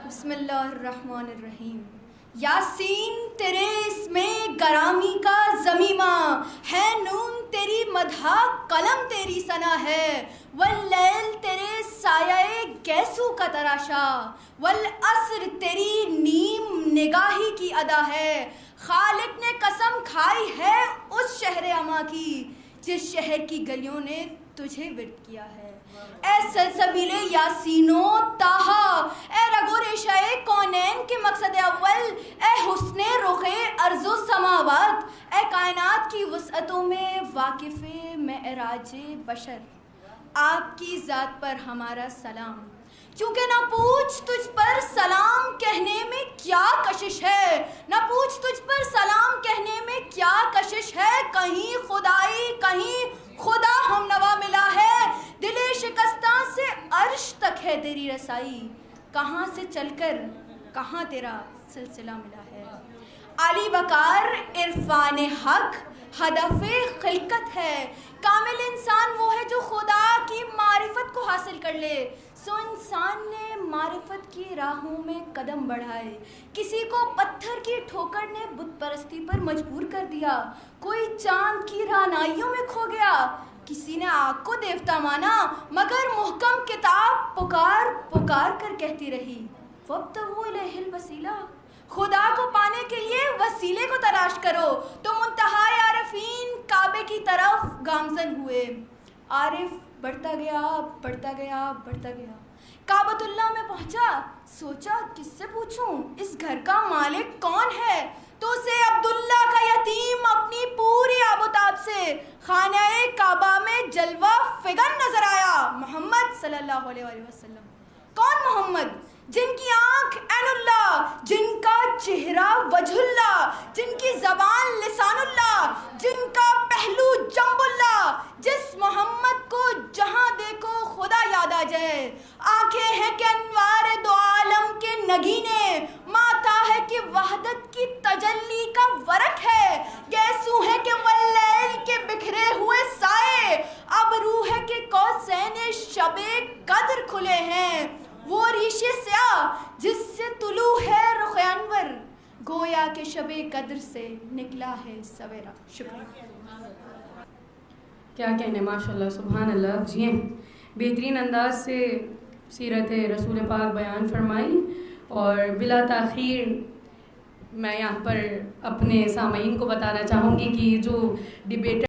بسم اللہ الرحمن الرحیم۔ یاسین تیرے اس میں گرامی کا ضمیمہ ہے، نون تیری مدحا قلم تیری ثنا ہے، واللیل تیرے سایہ گیسو کا تراشا، والعصر تیری نیم نگاہی کی ادا ہے۔ خالق نے قسم کھائی ہے اس شہر اما کی جس شہر کی گلیوں نے تجھے ورد کیا ہے۔ اے سلسبیل یاسین و طٰہٰ، اے رگو ریشہ کونین کے مقصد اول، اے حسن رخ ارض و سماوات، اے کائنات کی وسعتوں میں واقف معراج بشر، آپ کی ذات پر ہمارا سلام۔ کیونکہ نہ پوچھ تجھ پر سلام کہنے میں کیا کشش ہے، نہ پوچھ تجھ پر سلام کہنے میں کیا کشش ہے، کہیں خدائی کہیں خدا ہم نوا ملا ہے، دل شکستہ سے عرش تک ہے تیری رسائی، کہاں سے چل کر کہاں تیرا سلسلہ ملا ہے۔ عالی وقار عرفان حق ہدف خلقت ہے، کامل انسان وہ ہے جو خدا کی معرفت کو حاصل کر لے۔ سو انسان نے معرفت کی راہوں میں قدم بڑھائے، کسی کو پتھر کی ٹھوکر نے بت پرستی پر مجبور کر دیا، کوئی چاند کی رعنائیوں میں کھو گیا، کسی نے آگ کو دیوتا مانا، مگر محکم کتاب پکار پکار کر کہتی رہی وَابْتَغُوا إِلَيْهِ الْوَسِيلَةَ، خدا کو پانے کے لیے وسیلے کو تلاش کرو۔ تو منتہائے عارفین کعبے کی طرف گامزن ہوئے، عارف بڑھتا گیا بڑھتا گیا بڑھتا گیا، کعبۃ اللہ میں پہنچا، سوچا کس سے پوچھوں اس گھر کا مالک کون ہے، تو اسے عبداللہ کا یتیم اپنی پوری آب و تاب سے خانہ کعبہ میں جلوہ فگن نظر آیا، محمد صلی اللہ علیہ وآلہ وسلم۔ کون محمد؟ جن کی آنکھ عین اللہ، جن کا چہرہ وجہ اللہ، جن کی زبان لسان اللہ، جن کا پہلو جنب اللہ، جس محمد کو جہاں دیکھو خدا یاد آ جائے۔ آنکھیں ہیں کہ انوار دو عالم کے نگینے، ماتھا ہے کہ وحدت کی تجلی کا ورق ہے، گیسو ہے کہ واللیل کے بکھرے ہوئے سائے، ابرو ہے کہ قوسین شب قدر کھلے ہیں، وہ ریشے سیاہ جس سے طلوع ہے رخ انور، گویا کہ شب قدر سے نکلا ہے سویرا۔ شکریہ۔ کیا کہنے، ماشاءاللہ، سبحان اللہ۔ جی بہترین انداز سے سیرت رسول پاک بیان فرمائی، اور بلا تاخیر میں یہاں پر اپنے سامعین کو بتانا چاہوں گی کہ جو ڈیبیٹر